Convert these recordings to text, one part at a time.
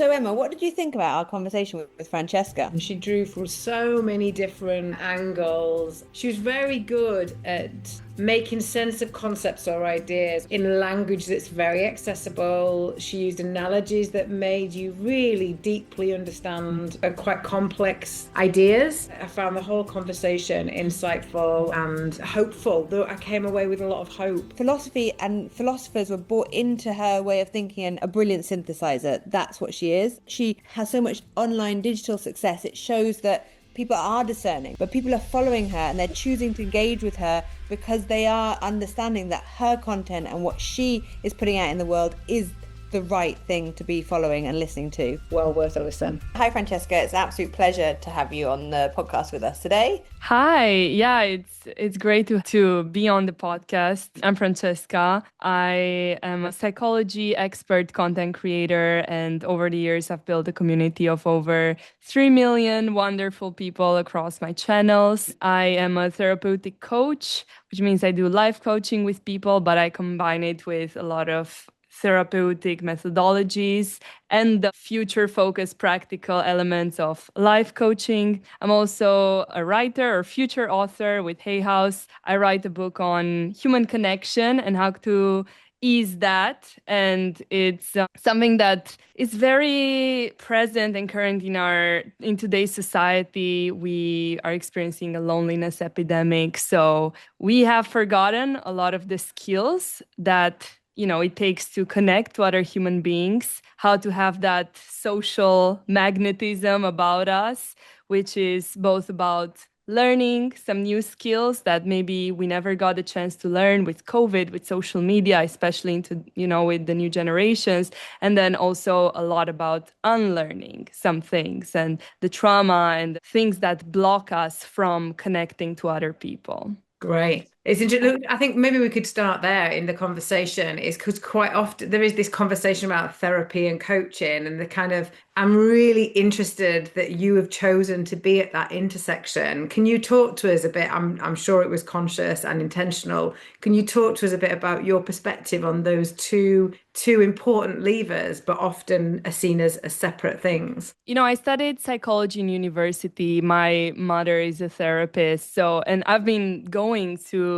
So, Emma, what did you think about our conversation with Francesca? And she drew from so many different angles. She was very good at making sense of concepts or ideas in language that's very accessible. She used analogies that made you really deeply understand quite complex ideas. I found the whole conversation insightful and hopeful, though I came away with a lot of hope. Philosophy and philosophers were brought into her way of thinking and a brilliant synthesizer. That's what she is. She has so much online digital success. It shows that people are discerning, but people are following her and they're choosing to engage with her because they are understanding that her content and what she is putting out in the world is the right thing to be following and listening to. Well worth a listen. Hi, Francesca. It's an absolute pleasure to have you on the podcast with us today. Hi, yeah, it's great to be on the podcast. I'm Francesca. I am a psychology expert, content creator, and over the years I've built a community of over 3 million wonderful people across my channels. I am a therapeutic coach, which means I do life coaching with people, but I combine it with a lot of therapeutic methodologies and the future focused practical elements of life coaching. I'm also a writer or future author with Hay House. I write a book on human connection and how to ease that. And it's something that is very present and current in today's society. We are experiencing a loneliness epidemic. So we have forgotten a lot of the skills that it takes to connect to other human beings, how to have that social magnetism about us, which is both about learning some new skills that maybe we never got a chance to learn with COVID, with social media, especially with the new generations. And then also a lot about unlearning some things and the trauma and things that block us from connecting to other people. Great. It's interesting. I think maybe we could start there in the conversation, is because quite often there is this conversation about therapy and coaching, and the kind of, I'm really interested that you have chosen to be at that intersection. Can you talk to us a bit? I'm sure it was conscious and intentional. Can you talk to us a bit about your perspective on those two important levers, but often are seen as separate things? I studied psychology in university. My mother is a therapist. And I've been going to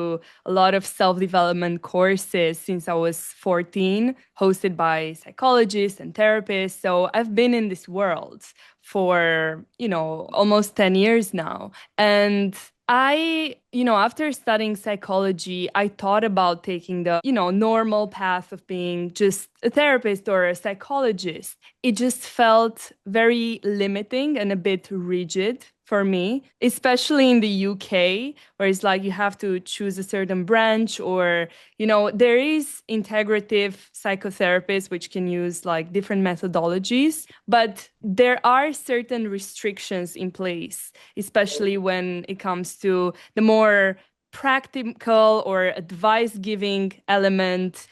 a lot of self-development courses since I was 14, hosted by psychologists and therapists. So I've been in this world for, almost 10 years now. And after studying psychology, I thought about taking the, normal path of being just a therapist or a psychologist. It just felt very limiting and a bit rigid for me, especially in the UK, where it's like you have to choose a certain branch or, there is integrative psychotherapists, which can use like different methodologies, but there are certain restrictions in place, especially when it comes to the more practical or advice giving element,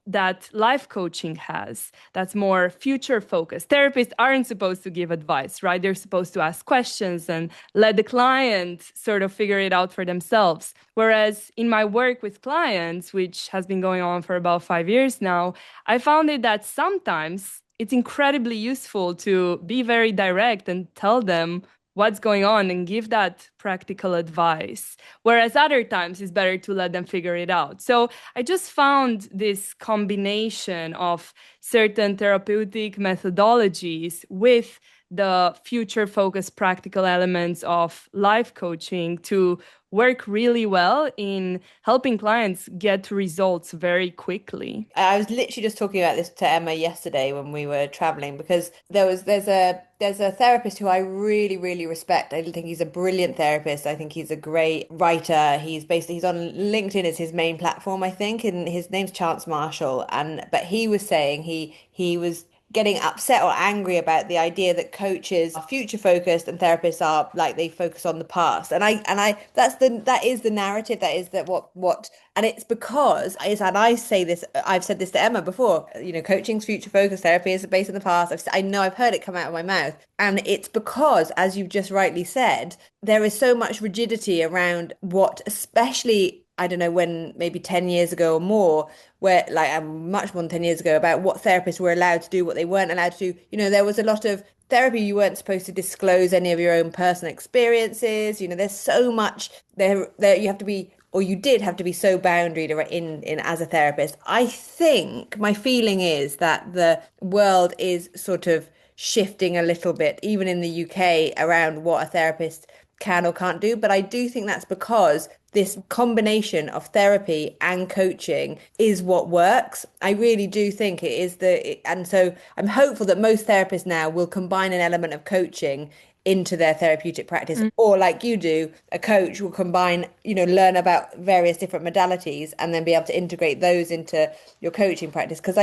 that life coaching has. That's more future focused. Therapists aren't supposed to give advice, right? They're supposed to ask questions and let the client sort of figure it out for themselves. Whereas in my work with clients, which has been going on for about 5 years now, I found it that sometimes it's incredibly useful to be very direct and tell them what's going on and give that practical advice. Whereas other times it's better to let them figure it out. So I just found this combination of certain therapeutic methodologies with the future focused practical elements of life coaching to work really well in helping clients get results very quickly. I was literally just talking about this to Emma yesterday when we were traveling because there's a therapist who I really, really respect. I think he's a brilliant therapist. I think he's a great writer. He's on LinkedIn is his main platform, I think, and his name's Chance Marshall. But he was saying he was getting upset or angry about the idea that coaches are future focused and therapists are like they focus on the past. And I that is the narrative, that is that what and it's because and I say this, I've said this to Emma before, coaching's future focused, therapy is based on the past. I know I've heard it come out of my mouth. And it's because, as you've just rightly said, there is so much rigidity around what, especially I don't know when, maybe 10 years ago or more, where like much more than 10 years ago, about what therapists were allowed to do, what they weren't allowed to do. There was a lot of therapy. You weren't supposed to disclose any of your own personal experiences. There's so much there you have to be, or you did have to be so boundaried in as a therapist. I think my feeling is that the world is sort of shifting a little bit, even in the UK, around what a therapist can or can't do. But I do think that's because this combination of therapy and coaching is what works. I really do think it is and so I'm hopeful that most therapists now will combine an element of coaching into their therapeutic practice, or like you do, a coach will combine, learn about various different modalities and then be able to integrate those into your coaching practice. Because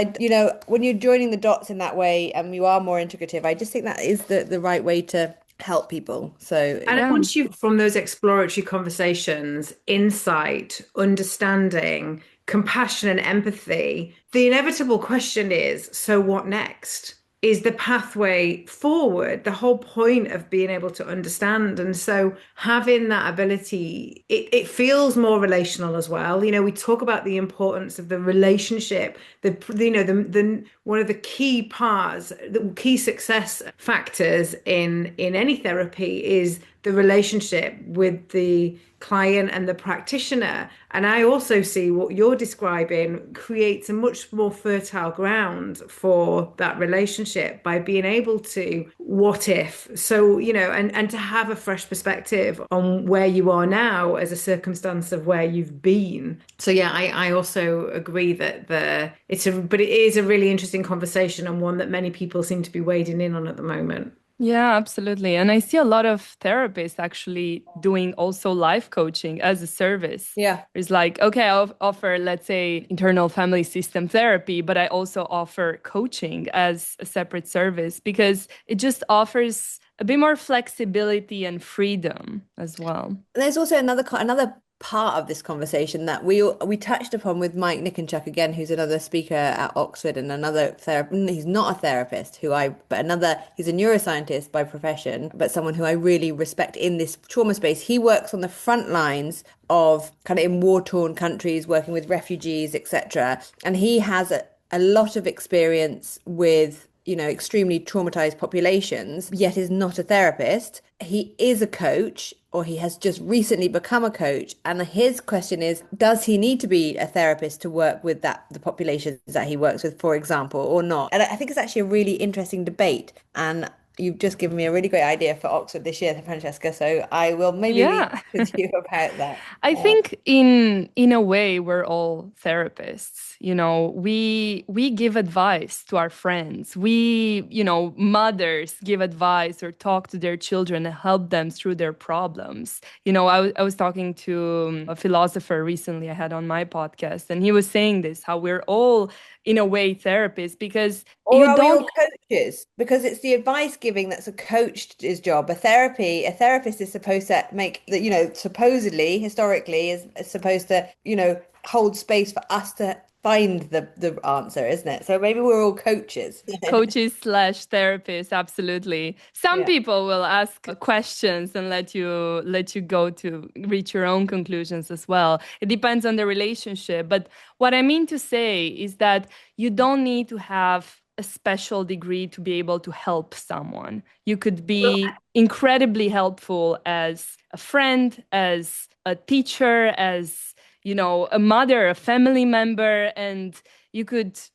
when you're joining the dots in that way and you are more integrative, I just think that is the right way to help people. So And Yeah. once you, from those exploratory conversations, insight, understanding, compassion, and empathy, the inevitable question is, so what next? Is the pathway forward the whole point of being able to understand? And so having that ability, it feels more relational as well. We talk about the importance of the relationship, the one of the key parts, the key success factors in any therapy is the relationship with the client and the practitioner. And I also see what you're describing creates a much more fertile ground for that relationship by being able to what if. So, and to have a fresh perspective on where you are now as a circumstance of where you've been. So yeah, I also agree that but it is a really interesting conversation and one that many people seem to be wading in on at the moment. Yeah, absolutely. And I see a lot of therapists actually doing also life coaching as a service. yeah. It's like, okay, I'll offer, let's say, internal family system therapy, but I also offer coaching as a separate service because it just offers a bit more flexibility and freedom as well. There's also another part of this conversation that we touched upon with Mike Niconchuck again, who's another speaker at Oxford and another therapist. He's not a therapist he's a neuroscientist by profession, but someone who I really respect in this trauma space. He works on the front lines of kind of in war-torn countries, working with refugees, etc. And he has a lot of experience with extremely traumatized populations, yet is not a therapist. He is a coach, or he has just recently become a coach. And his question is, does he need to be a therapist to work with the populations that he works with, for example, or not? And I think it's actually a really interesting debate. And you've just given me a really great idea for Oxford this year, Francesca. So I will maybe meet Yeah. with you about that. I think in a way we're all therapists. We give advice to our friends. Mothers give advice or talk to their children and help them through their problems. I was talking to a philosopher recently I had on my podcast, and he was saying this, how we're all in a way therapists because Or you are we don't. all coaches? Because it's the advice giving that's a coach's job. A therapist is supposed to make that, supposedly, historically, is supposed to, hold space for us to find the answer, isn't it? So maybe we're all coaches. Coaches slash therapists, absolutely. Some Yeah. people will ask questions and let you go to reach your own conclusions as well. It depends on the relationship. But what I mean to say is that you don't need to have a special degree to be able to help someone. You could be incredibly helpful as a friend, as a teacher, as a mother, a family member, and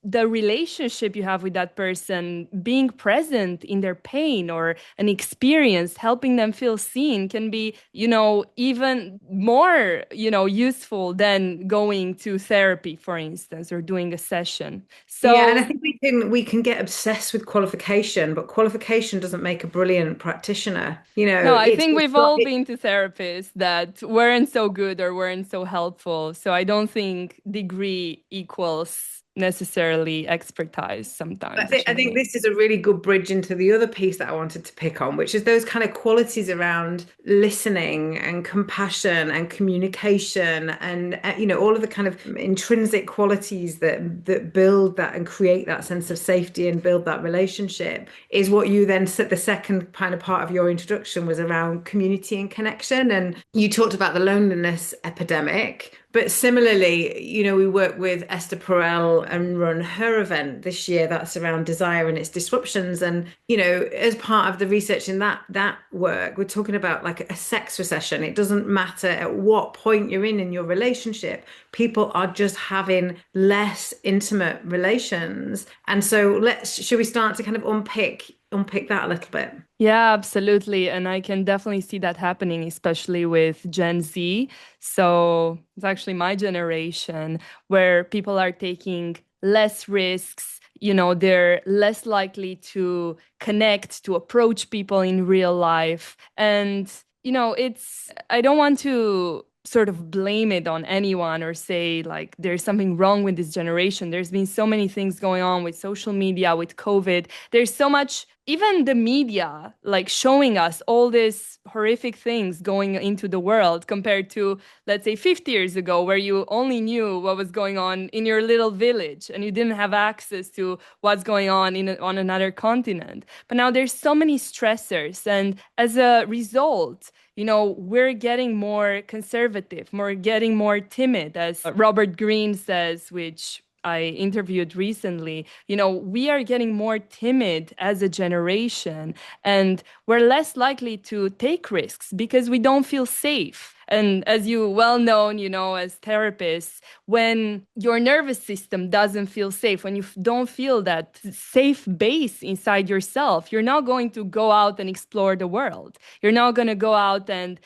the relationship you have with that person, being present in their pain or an experience, helping them feel seen can be, even more, useful than going to therapy, for instance, or doing a session. Yeah, and I So think we can get obsessed with qualification, but qualification doesn't make a brilliant practitioner. no, I It's think it's we've got all been to therapists that weren't so good or weren't so helpful. So I don't think degree equals necessarily expertise I sometimes, think I think actually. this is a really good bridge into the other piece that I wanted to pick on, which is those kind of qualities around listening and compassion and communication and all of the kind of intrinsic qualities that build that and create that sense of safety and build that relationship is what you then said the second kind of part of your introduction was around community and connection. And you talked about the loneliness epidemic, But similarly, we work with Esther Perel and run her event this year that's around desire and its disruptions. And, as part of the research in that work, we're talking about like a sex recession. It doesn't matter at what point you're in your relationship, people are just having less intimate relations. And so should we start to kind of unpick that a little bit? Yeah, absolutely. And I can definitely see that happening, especially with Gen Z. So it's actually my generation where people are taking less risks. They're less likely to connect, to approach people in real life. And, I don't want to sort of blame it on anyone or say like there's something wrong with this generation. There's been so many things going on with social media, with COVID. There's so much, even the media, like showing us all these horrific things going into the world compared to, let's say, 50 years ago, where you only knew what was going on in your little village and you didn't have access to what's going on on another continent. But now there's so many stressors. And as a result, we're getting more conservative, we're getting more timid, as Robert Greene says, which I interviewed recently. We are getting more timid as a generation, and we're less likely to take risks because we don't feel safe. And as you well known, as therapists, when your nervous system doesn't feel safe, when you don't feel that safe base inside yourself, you're not going to go out and explore the world. You're not going to go out and,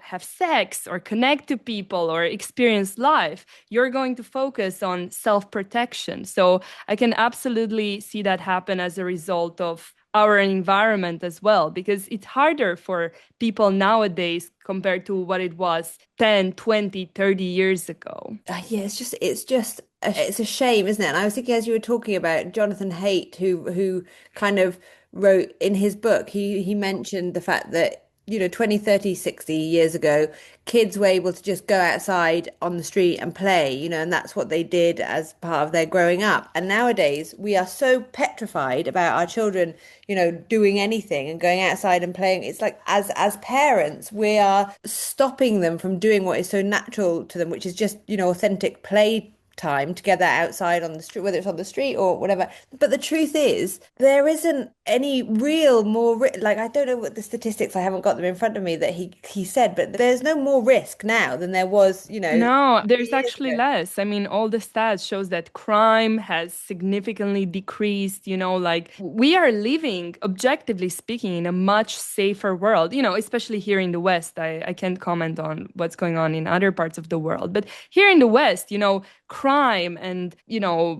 have sex or connect to people or experience life. You're going to focus on self-protection. So I can absolutely see that happen as a result of our environment as well, because it's harder for people nowadays compared to what it was 10, 20, 30 years ago. Yeah, it's a shame, isn't it? And I was thinking as you were talking about Jonathan Haidt, who kind of wrote in his book, he mentioned the fact that 20, 30, 60 years ago, kids were able to just go outside on the street and play, and that's what they did as part of their growing up. And nowadays, we are so petrified about our children, doing anything and going outside and playing. It's like as parents, we are stopping them from doing what is so natural to them, which is just, authentic play time together outside on the street, whether it's on the street or whatever. But the truth is, there isn't any real like I don't know what the statistics, I haven't got them in front of me that he said, but there's no more risk now than there was, No, 30 there's years actually ago. less. I mean, all the stats shows that crime has significantly decreased, like we are living, objectively speaking, in a much safer world, especially here in the West. I can't comment on what's going on in other parts of the world, but here in the West, crime and,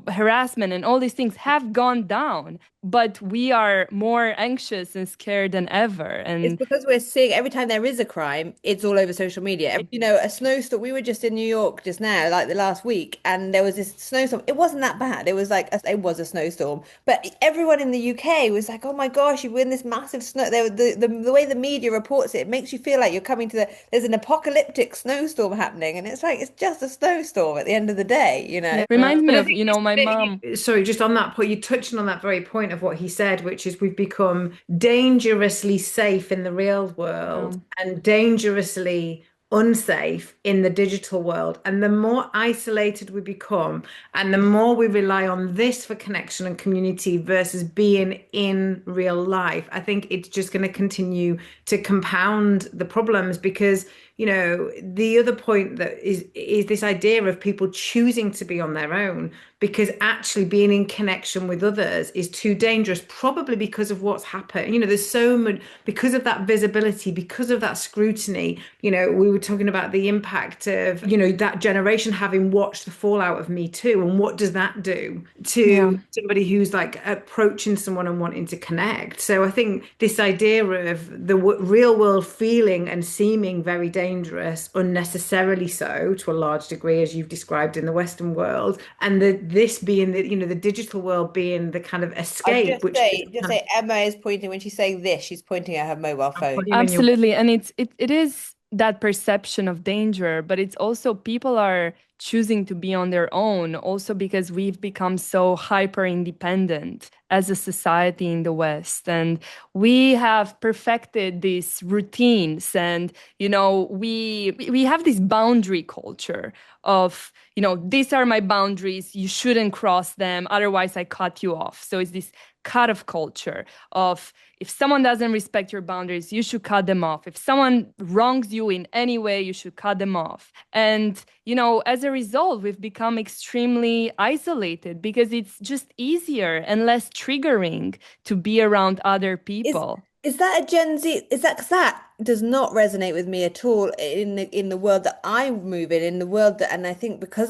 harassment and all these things have gone down, but we are more anxious and scared than ever. It's And because we're seeing every time there is a crime, it's all over social media. A snowstorm. We were just in New York just now, like the last week, and there was this snowstorm. It wasn't that bad. It was like it was a snowstorm, but everyone in the UK was like, "Oh my gosh, you win this massive snow." The way the media reports it, it makes you feel like you're coming to there's an apocalyptic snowstorm happening, and it's like it's just a snowstorm at the end of the day. yeah, reminds me But I of, think my mom. sorry, just on that point, you're touching on that very point of what he said, which is we've become dangerously safe in the real world and dangerously unsafe in the digital world. And the more isolated we become, and the more we rely on this for connection and community versus being in real life, I think it's just going to continue to compound the problems because the other point that is this idea of people choosing to be on their own because actually being in connection with others is too dangerous, probably because of what's happened. There's so much because of that visibility, because of that scrutiny. We were talking about the impact of, that generation having watched the fallout of Me Too. And what does that do Yeah. to somebody who's like approaching someone and wanting to connect? So I think this idea of the real world feeling and seeming very dangerous, unnecessarily so to a large degree, as you've described in the Western world, and this being the digital world being the kind of I'll escape, which is just kind of say Emma is pointing when she's saying this, she's pointing at her mobile phone. putting you in your Absolutely. And it is that perception of danger, but it's also people are choosing to be on their own, also because we've become so hyper independent as a society in the West. And we have perfected these routines and we have this boundary culture of these are my boundaries, you shouldn't cross them, otherwise I cut you off. So it's this cut off culture of if someone doesn't respect your boundaries, you should cut them off. If someone wrongs you in any way, you should cut them off. And, as a result, we've become extremely isolated because it's just easier and less triggering to be around other Is people. is that a Gen Z? Is that because that does not resonate with me at all in the world that I move in the world that, and I think because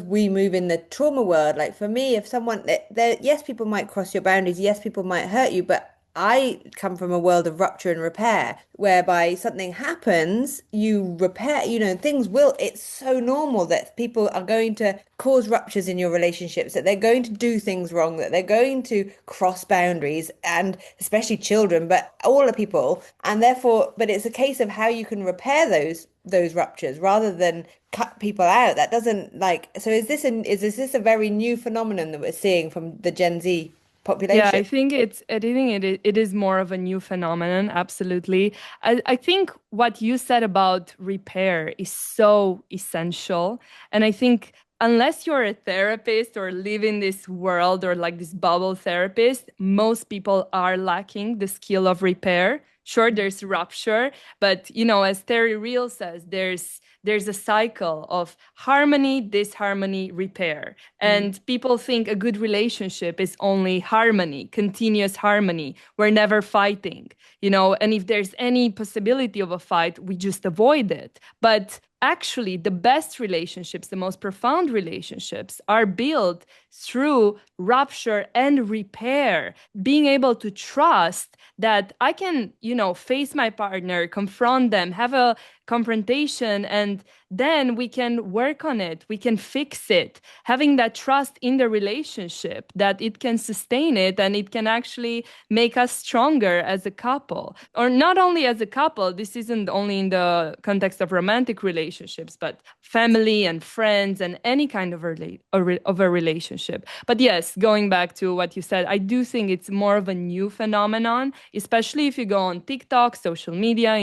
we move in the trauma world, like for me, if someone there, yes, people might cross your boundaries, yes, people might hurt you, but I come from a world of rupture and repair, whereby something happens, you repair, things will, it's so normal that people are going to cause ruptures in your relationships, that they're going to do things wrong, that they're going to cross boundaries, and especially children, but all the people. And therefore, but it's a case of how you can repair those ruptures rather than cut people out. That doesn't like, so is this a very new phenomenon that we're seeing from the Gen Z Yeah, population? I think it is more of a new phenomenon, absolutely. I think what you said about repair is so essential. And I think unless you're a therapist or live in this world or like this bubble therapist, most people are lacking the skill of repair. Sure, there's rupture, but as Terry Real says, there's a cycle of harmony, disharmony, repair. Mm. And people think a good relationship is only harmony, continuous harmony. We're never fighting, and if there's any possibility of a fight, we just avoid it. But actually, the best relationships, the most profound relationships, are built through rupture and repair, being able to trust that I can, face my partner, confront them, have a confrontation, and then we can work on it, we can fix it, having that trust in the relationship that it can sustain it and it can actually make us stronger as a couple. Or not only as a couple, this isn't only in the context of romantic relationships, but family and friends and any kind of of a relationship. But yes, going back to what you said, I do think it's more of a new phenomenon, especially if you go on TikTok, social media,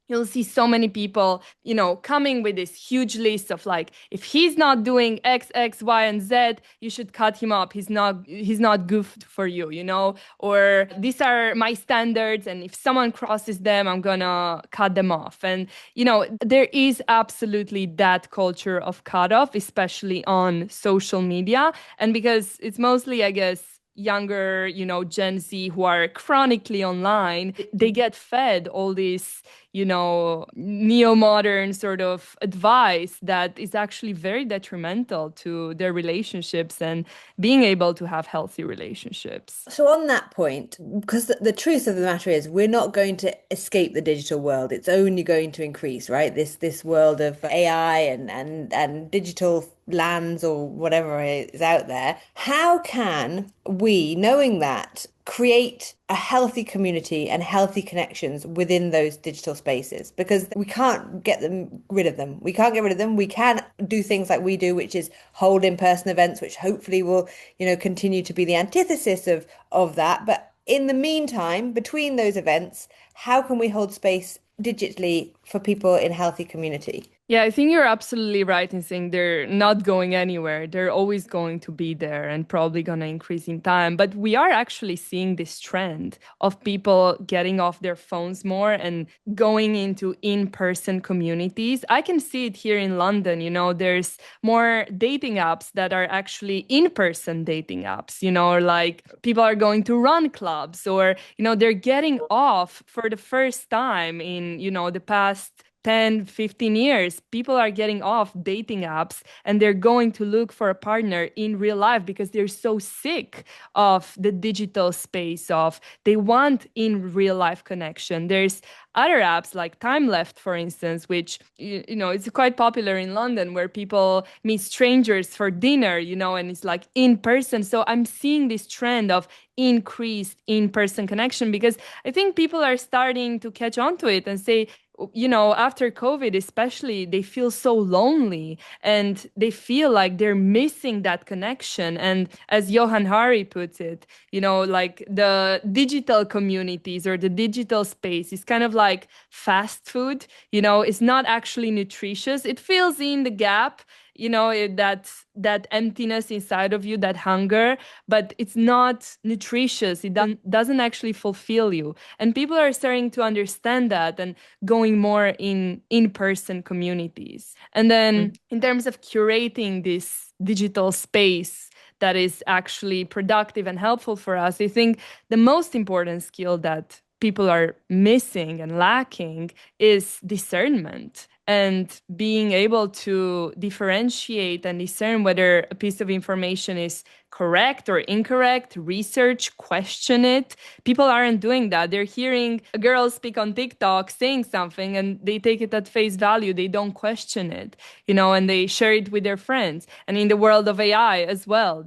you'll see so many people, coming with this huge list of like, if he's not doing X, X, Y, and Z, you should cut him up. He's not good for you, or these are my standards, and if someone crosses them, I'm gonna cut them off. And there is absolutely that culture of cutoff, especially on social media. And because it's mostly, I guess, younger, Gen Z who are chronically online, they get fed all this, neo-modern sort of advice that is actually very detrimental to their relationships and being able to have healthy relationships. So on that point, because the truth of the matter is, we're not going to escape the digital world. It's only going to increase, right? This world of AI and digital lands or whatever is out there. How can we, knowing that, create a healthy community and healthy connections within those digital spaces? Because we can't get them rid of them. We can't get rid of them. We can do things like we do, which is hold in-person events, which hopefully will, continue to be the antithesis of that. But in the meantime, between those events, how can we hold space digitally for people in healthy community? Yeah, I think you're absolutely right in saying they're not going anywhere. They're always going to be there and probably going to increase in time. But we are actually seeing this trend of people getting off their phones more and going into in-person communities. I can see it here in London. There's more dating apps that are actually in-person dating apps, or like people are going to run clubs or, they're getting off for the first time in, the past 10, 15 years, people are getting off dating apps and they're going to look for a partner in real life because they're so sick of the digital space of they want in real life connection. There's other apps like Time Left, for instance, which, it's quite popular in London where people meet strangers for dinner, and it's like in person. So I'm seeing this trend of increased in-person connection because I think people are starting to catch on to it and say, after COVID, especially, they feel so lonely and they feel like they're missing that connection. And as Johan Hari puts it, like the digital communities or the digital space is kind of like fast food, it's not actually nutritious. It fills in the gap, that emptiness inside of you, that hunger, but it's not nutritious. It doesn't actually fulfill you. And people are starting to understand that and going more in-person communities. And then in terms of curating this digital space that is actually productive and helpful for us, I think the most important skill that people are missing and lacking is discernment and being able to differentiate and discern whether a piece of information is correct or incorrect, research, question it. People aren't doing that. They're hearing a girl speak on TikTok saying something and they take it at face value. They don't question it, and they share it with their friends. And in the world of AI as well,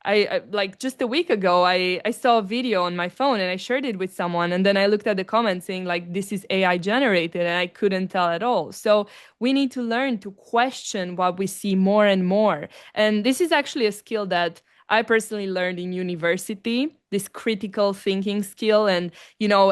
I like just a week ago, I saw a video on my phone and I shared it with someone. And then I looked at the comments saying like, this is AI generated, and I couldn't tell at all. So we need to learn to question what we see more and more. And this is actually a skill that I personally learned in university, this critical thinking skill. And,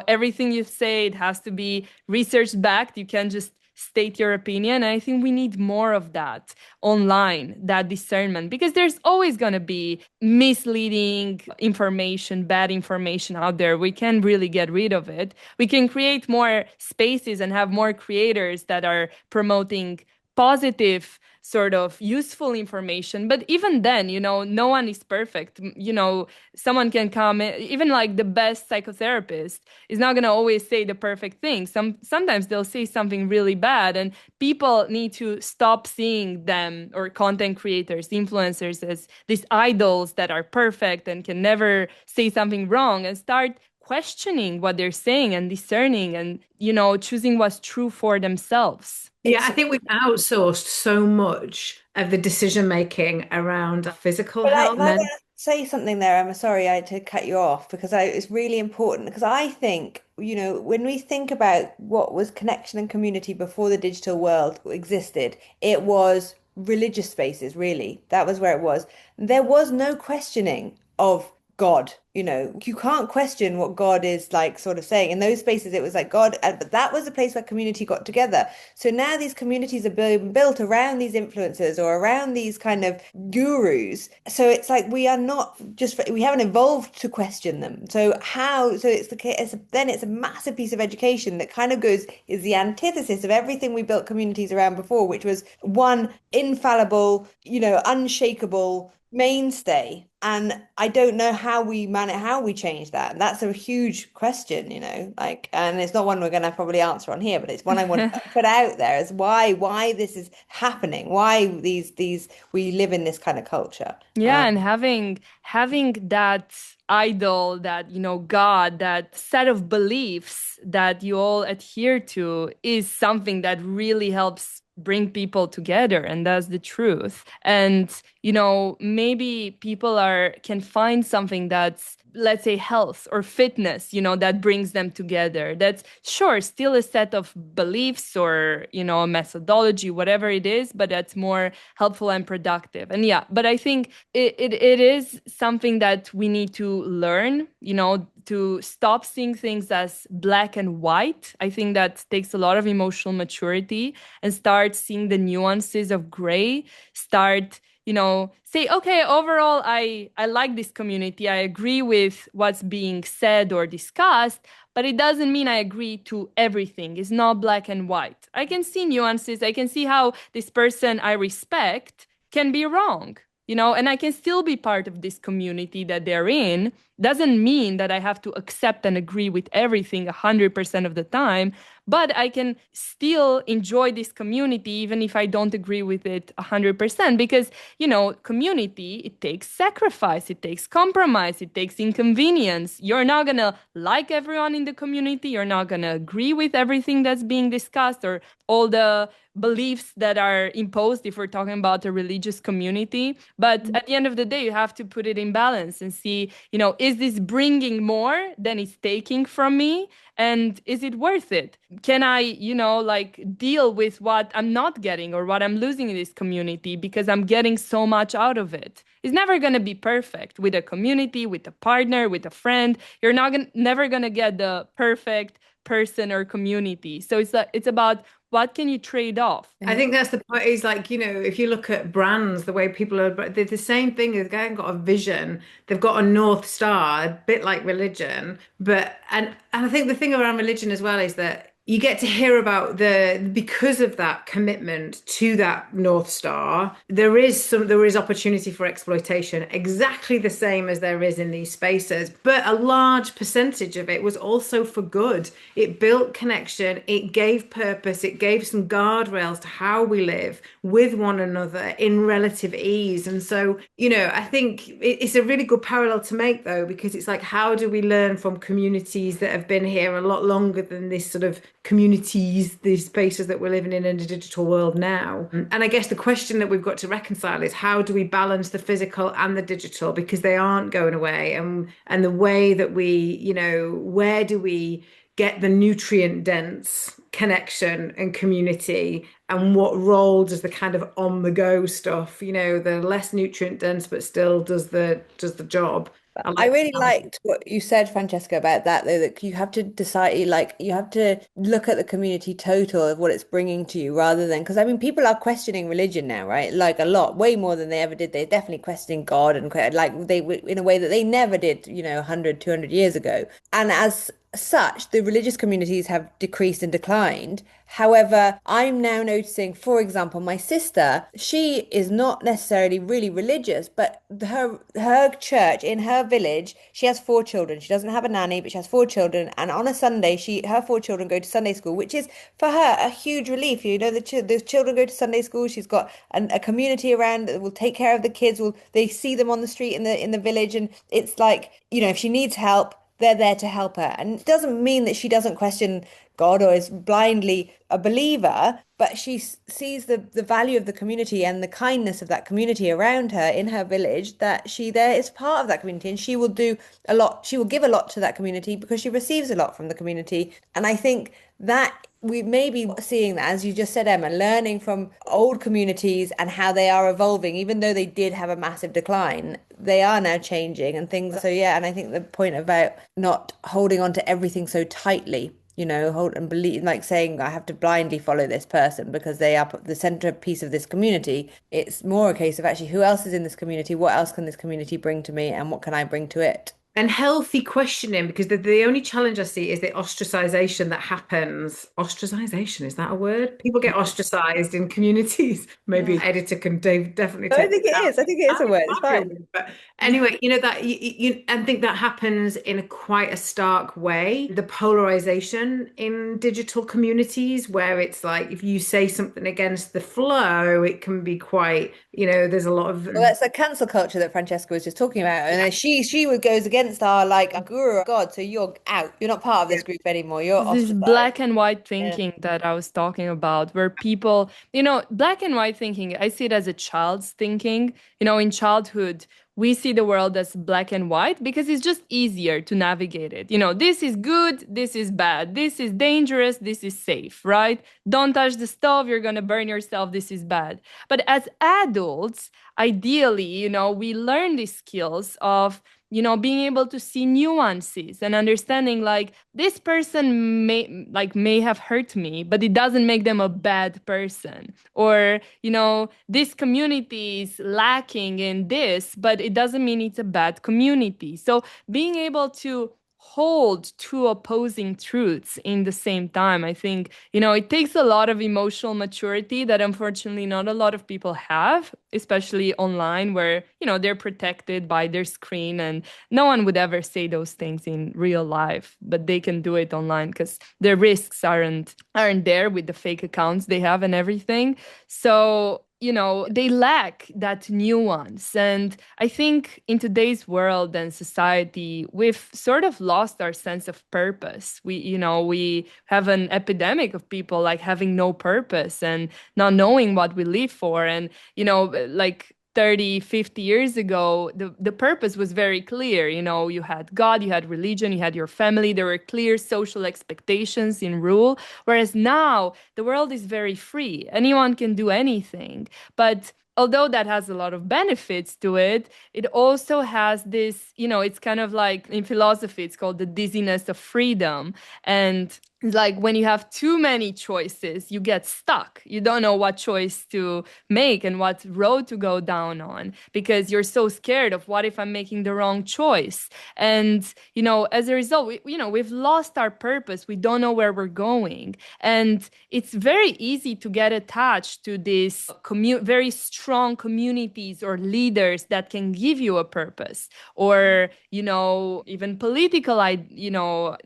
everything you say, it has to be research backed. You can't just state your opinion. And I think we need more of that online, that discernment, because there's always going to be misleading information, bad information out there. We can really get rid of it. We can create more spaces and have more creators that are promoting positive sort of useful information. But even then, no one is perfect. Someone can come, even like the best psychotherapist is not going to always say the perfect thing. Sometimes they'll say something really bad, and people need to stop seeing them, or content creators, influencers, as these idols that are perfect and can never say something wrong, and start questioning what they're saying and discerning and, choosing what's true for themselves. Yeah, I think we've outsourced so much of the decision making around physical But health. can I say something there? I'm sorry I had to cut you off because it's really important because I think, when we think about what was connection and community before the digital world existed, it was religious spaces, really. That was where it was. There was no questioning of God. You can't question what God is like sort of saying. In those spaces, it was like God, but that was a place where community got together. So now these communities are being built around these influencers or around these kind of gurus. So it's like we are not just, we haven't evolved to question them. So it's the case, then it's a massive piece of education that kind of is the antithesis of everything we built communities around before, which was one infallible, unshakable mainstay. And I don't know how we change that. And that's a huge question, and it's not one we're going to probably answer on here, but it's one I want to put out there as why this is happening, why we live in this kind of culture. Yeah, and having that idol, that God, that set of beliefs that you all adhere to is something that really helps bring people together, and that's the truth. And maybe people can find something that's, let's say, health or fitness, that brings them together. That's sure still a set of beliefs or, a methodology, whatever it is, but that's more helpful and productive. And yeah, but I think it is something that we need to learn, to stop seeing things as black and white. I think that takes a lot of emotional maturity, and start seeing the nuances of gray, start say, okay, overall, I like this community. I agree with what's being said or discussed, but it doesn't mean I agree to everything. It's not black and white. I can see nuances. I can see how this person I respect can be wrong, and I can still be part of this community that they're in. Doesn't mean that I have to accept and agree with everything 100% of the time, but I can still enjoy this community even if I don't agree with it 100%. Because, community, it takes sacrifice, it takes compromise, it takes inconvenience. You're not going to like everyone in the community. You're not going to agree with everything that's being discussed or all the beliefs that are imposed if we're talking about a religious community. But at the end of the day, you have to put it in balance and see, is this bringing more than it's taking from me? And is it worth it? Can I, like deal with what I'm not getting or what I'm losing in this community because I'm getting so much out of it? It's never going to be perfect with a community, with a partner, with a friend. You're never going to get the perfect person or community. So it's about what can you trade off? I think that's the point is like, if you look at brands, the way people are, they're the same thing. They've got a vision, they've got a North Star, a bit like religion. And I think the thing around religion as well is that you get to hear about because of that commitment to that North Star, there is opportunity for exploitation, exactly the same as there is in these spaces. But a large percentage of it was also for good. It built connection, it gave purpose, it gave some guardrails to how we live with one another in relative ease. And so, I think it's a really good parallel to make though, because it's like, how do we learn from communities that have been here a lot longer than this sort of communities, these spaces that we're living in a digital world now? And I guess the question that we've got to reconcile is how do we balance the physical and the digital, because they aren't going away, and the way that where do we get the nutrient dense connection and community, and what role does the kind of on the go stuff, the less nutrient dense but still does the job. I I like really liked what you said, Francesca, about that, though, that you have to decide, like, you have to look at the community total of what it's bringing to you rather than, because I mean, people are questioning religion now, right? Like a lot, way more than they ever did. They're definitely questioning God and like in a way that they never did, 100, 200 years ago. And as such, the religious communities have decreased and declined. However, I'm now noticing, for example, my sister, she is not necessarily really religious, but her church in her village, she has four children. She doesn't have a nanny, but she has four children. And on a Sunday, her four children go to Sunday school, which is for her a huge relief. The children go to Sunday school. She's got a community around that will take care of the kids. They see them on the street in the village, and it's like, if she needs help, they're there to help her. And it doesn't mean that she doesn't question God or is blindly a believer, but she sees the value of the community and the kindness of that community around her in her village, that she there is part of that community, and she will do a lot. She will give a lot to that community because she receives a lot from the community. And I think that we may be seeing that, as you just said, Emma, learning from old communities and how they are evolving, even though they did have a massive decline, they are now changing and things. So yeah, and I think the point about not holding on to everything so tightly, hold and believe, like saying I have to blindly follow this person because they are the centerpiece of this community. It's more a case of actually who else is in this community, what else can this community bring to me, and what can I bring to it? and healthy questioning, because the only challenge I see is the ostracization that happens. Ostracization, is that a word? People get ostracized in communities. Maybe an editor can definitely I take think that it out. is. I think it is a word. It's Might be a fine. word, but anyway, that and think that happens in a quite a stark way. The polarization in digital communities, where it's like if you say something against the flow, it can be quite, there's a lot of Well, that's the cancel culture that Francesca was just talking about, and then she would goes against our like guru God. So you're out. You're not part of this group anymore. You're This ostracized. black and white Yeah. thinking that I was talking about, where people, black and white thinking, I see it as a child's thinking. In childhood, we see the world as black and white because it's just easier to navigate it. This is good, this is bad, this is dangerous, this is safe, right? Don't touch the stove, you're going to burn yourself, this is bad. But as adults, ideally, we learn these skills of being able to see nuances and understanding like this person may have hurt me, but it doesn't make them a bad person. Or, this community is lacking in this, but it doesn't mean it's a bad community. So being able to hold two opposing truths in the same time, I think, it takes a lot of emotional maturity that unfortunately not a lot of people have, especially online where, they're protected by their screen and no one would ever say those things in real life, but they can do it online because their risks aren't there with the fake accounts they have and everything. So they lack that nuance. And I think in today's world and society, we've sort of lost our sense of purpose. We have an epidemic of people like having no purpose and not knowing what we live for. And, like 30, 50 years ago, the purpose was very clear. You know, you had God, you had religion, you had your family. There were clear social expectations in rule. Whereas now the world is very free. Anyone can do anything. But although that has a lot of benefits to it, it also has this, you know, it's kind of like in philosophy, it's called the dizziness of freedom. And it's like when you have too many choices, you get stuck. You don't know what choice to make and what road to go down on because you're so scared of what if I'm making the wrong choice. And, you know, as a result, we've lost our purpose. We don't know where we're going. And it's very easy to get attached to these very strong communities or leaders that can give you a purpose or, you know, even political,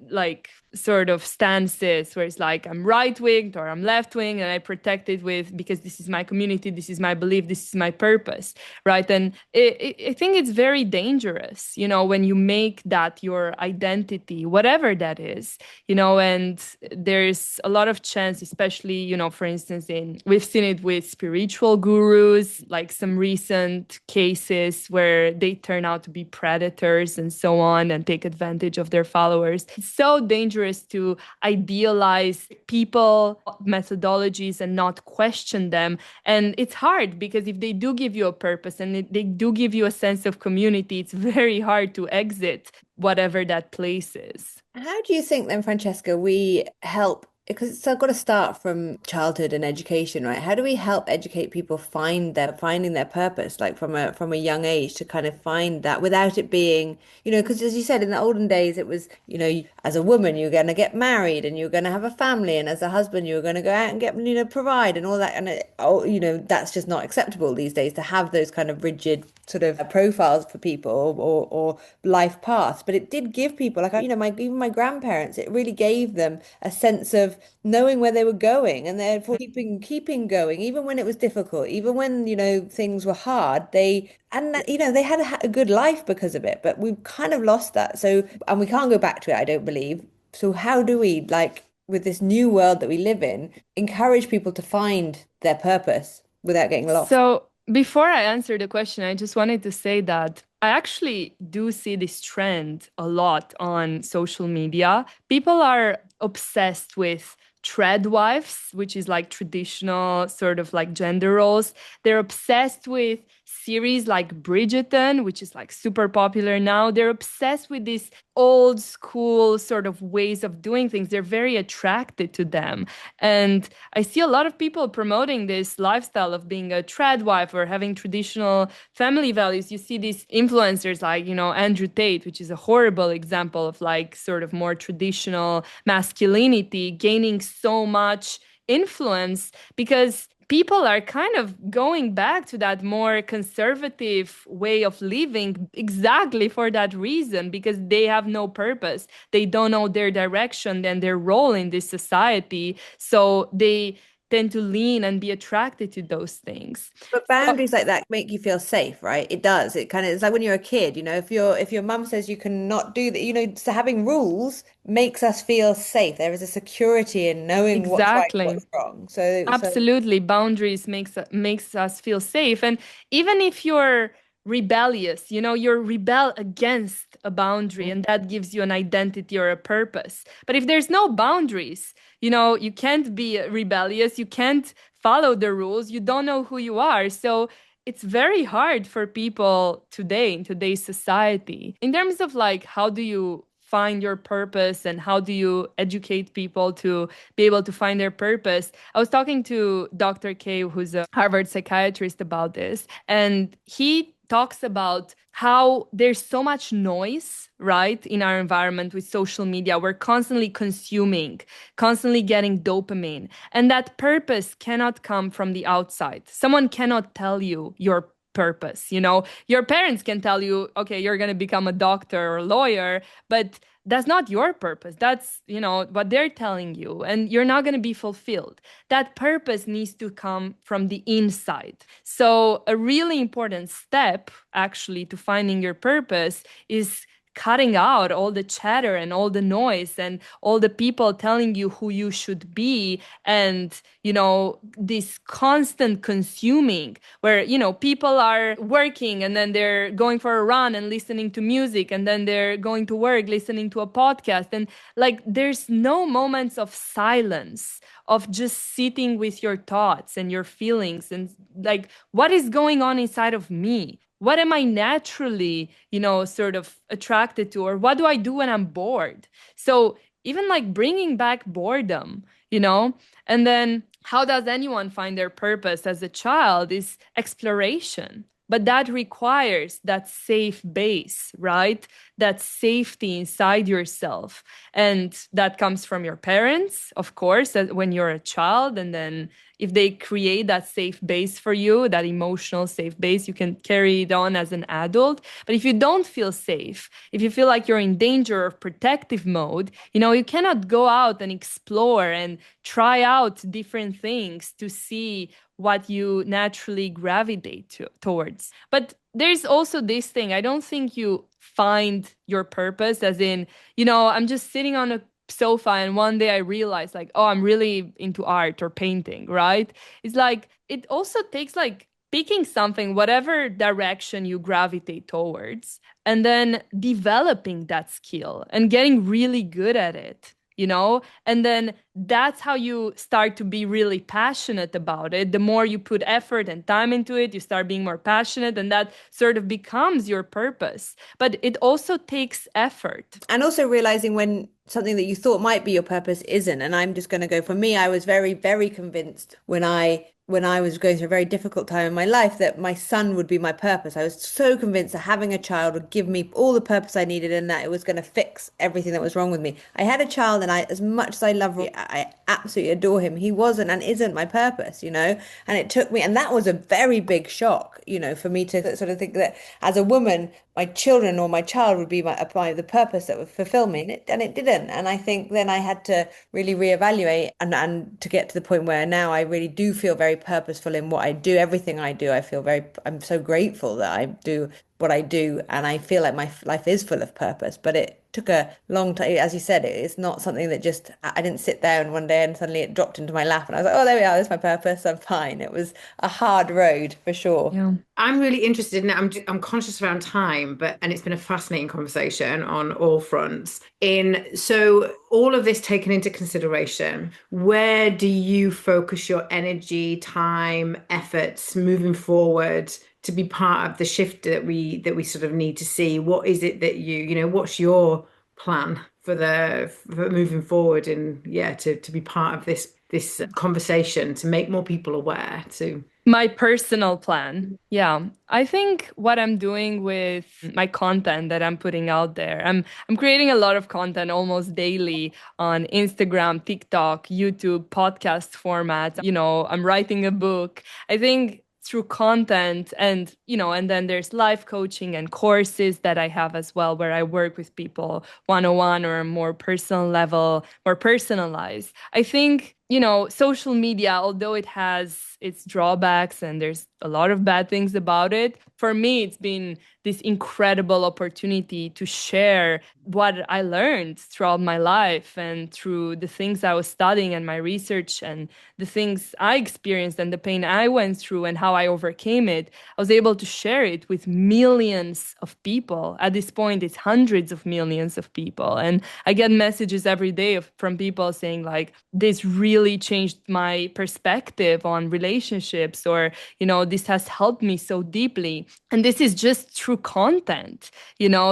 like sort of stances where it's like I'm right winged or I'm left wing and I protect it with because this is my community, this is my belief, this is my purpose, right? And I think it's very dangerous, you know, when you make that your identity, whatever that is, you know, and there's a lot of chance, especially, you know, for instance, we've seen it with spiritual gurus, like some recent cases where they turn out to be predators and so on and take advantage of their followers. It's so dangerous to idealize people, methodologies, and not question them. And it's hard because if they do give you a purpose and they do give you a sense of community, it's very hard to exit whatever that place is. How do you think then, Francesca, we help? Because it's got to start from childhood and education, right? How do we help educate people finding their purpose, like from a young age, to kind of find that without it being, you know, because as you said, in the olden days, it was, you know, as a woman, you're going to get married and you're going to have a family, and as a husband, you're going to go out and get, you know, provide and all that, and you know, that's just not acceptable these days to have those kind of rigid sort of profiles for people or life paths. But it did give people, like, you know, even my grandparents, it really gave them a sense of knowing where they were going and therefore keeping going, even when it was difficult, even when, you know, things were hard. You know, they had a good life because of it, but we've kind of lost that. So, and we can't go back to it, I don't believe. So how do we, like, with this new world that we live in, encourage people to find their purpose without getting lost? So before I answer the question, I just wanted to say that I actually do see this trend a lot on social media. People are obsessed with tread wives, which is like traditional sort of like gender roles. They're obsessed with series like Bridgerton, which is like super popular now. They're obsessed with these old school sort of ways of doing things. They're very attracted to them. And I see a lot of people promoting this lifestyle of being a trad wife or having traditional family values. You see these influencers like, you know, Andrew Tate, which is a horrible example of like sort of more traditional masculinity gaining so much influence because people are kind of going back to that more conservative way of living exactly for that reason, because they have no purpose. They don't know their direction and their role in this society. So they tend to lean and be attracted to those things. But boundaries like that make you feel safe, right? It does. It kind of, it's like when you're a kid, you know, if your mum says you cannot do that, you know, so having rules makes us feel safe. There is a security in knowing what's right, and Exactly. what's wrong. So Absolutely. Boundaries makes us feel safe. And even if you're rebellious, you know, you're rebel against a boundary and that gives you an identity or a purpose. But if there's no boundaries, you know, you can't be rebellious, you can't follow the rules, you don't know who you are. So it's very hard for people today in today's society. In terms of like, how do you find your purpose and how do you educate people to be able to find their purpose? I was talking to Dr. K, who's a Harvard psychiatrist, about this, and he talks about how there's so much noise, right, in our environment with social media. We're constantly consuming, constantly getting dopamine, and that purpose cannot come from the outside. Someone cannot tell you your purpose. You know, your parents can tell you, okay, you're going to become a doctor or lawyer, but that's not your purpose. That's, you know, what they're telling you, and you're not going to be fulfilled. That purpose needs to come from the inside. So, a really important step actually to finding your purpose is cutting out all the chatter and all the noise and all the people telling you who you should be, and this constant consuming where people are working and then they're going for a run and listening to music, and then they're going to work listening to a podcast, and like there's no moments of silence, of just sitting with your thoughts and your feelings, and like what is going on inside of me, what am I naturally, sort of attracted to, or what do I do when I'm bored? So even like bringing back boredom, and then how does anyone find their purpose as a child is exploration. But that requires that safe base, right? That safety inside yourself. And that comes from your parents, of course, when you're a child. And then if they create that safe base for you, that emotional safe base, you can carry it on as an adult. But if you don't feel safe, if you feel like you're in danger of protective mode, you cannot go out and explore and try out different things to see what you naturally gravitate towards. But there's also this thing. I don't think you find your purpose as in, I'm just sitting on a sofa and one day I realize like, oh, I'm really into art or painting, right? It's like it also takes like picking something, whatever direction you gravitate towards, and then developing that skill and getting really good at it. And then that's how you start to be really passionate about it. The more you put effort and time into it, you start being more passionate, and that sort of becomes your purpose. But it also takes effort. And also realizing when something that you thought might be your purpose isn't. And I'm just going to go, for me, I was very, very convinced when I was going through a very difficult time in my life that my son would be my purpose. I was so convinced that having a child would give me all the purpose I needed and that it was going to fix everything that was wrong with me. I had a child, and as much as I love him, I absolutely adore him, he wasn't and isn't my purpose, and it took me, and that was a very big shock, for me to sort of think that as a woman, my children or my child would be the purpose that would fulfill me, and it didn't. And I think then I had to really reevaluate and to get to the point where now I really do feel very purposeful in what I do. Everything I do, I'm so grateful that I do what I do, and I feel like my life is full of purpose. But it took a long time. As you said, it's not something that just, I didn't sit there and one day and suddenly it dropped into my lap and I was like, oh, there we are, that's my purpose, I'm fine. It was a hard road for sure. Yeah. I'm really interested in it. I'm conscious around time, and it's been a fascinating conversation on all fronts. So all of this taken into consideration, where do you focus your energy, time, efforts moving forward to be part of the shift that we sort of need to see? What is it that what's your plan for moving forward, and to be part of this conversation, to make more people aware to My personal plan. Yeah. I think what I'm doing with my content that I'm putting out there, I'm creating a lot of content almost daily on Instagram, TikTok, YouTube, podcast format. I'm writing a book. I think through content and then there's life coaching and courses that I have as well, where I work with people one-on-one or a more personal level, more personalized. I think social media, although it has its drawbacks and there's a lot of bad things about it, for me, it's been this incredible opportunity to share what I learned throughout my life and through the things I was studying and my research and the things I experienced and the pain I went through and how I overcame it. I was able to share it with millions of people. At this point, it's hundreds of millions of people. And I get messages every day from people saying like, this really changed my perspective on relationships, or, this has helped me so deeply. And this is just through content,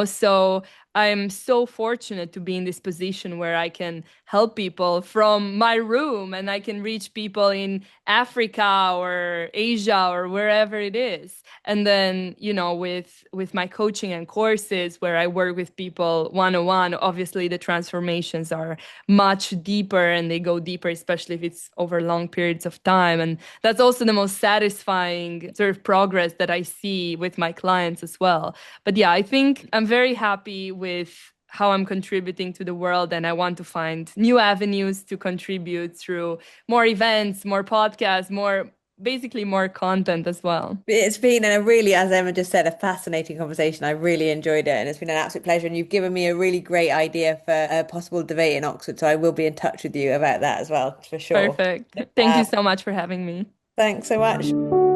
so I'm so fortunate to be in this position where I can help people from my room, and I can reach people in Africa or Asia or wherever it is. And then, with my coaching and courses where I work with people one-on-one, obviously the transformations are much deeper and they go deeper, especially if it's over long periods of time. And that's also the most satisfying sort of progress that I see with my clients as well. But yeah, I think I'm very happy with how I'm contributing to the world, and I want to find new avenues to contribute through more events, more podcasts, more basically more content as well. It's been a really, as Emma just said, a fascinating conversation. I really enjoyed it, and it's been an absolute pleasure. And you've given me a really great idea for a possible debate in Oxford, so I will be in touch with you about that as well, for sure. Perfect. Thank you so much for having me. Thanks so much.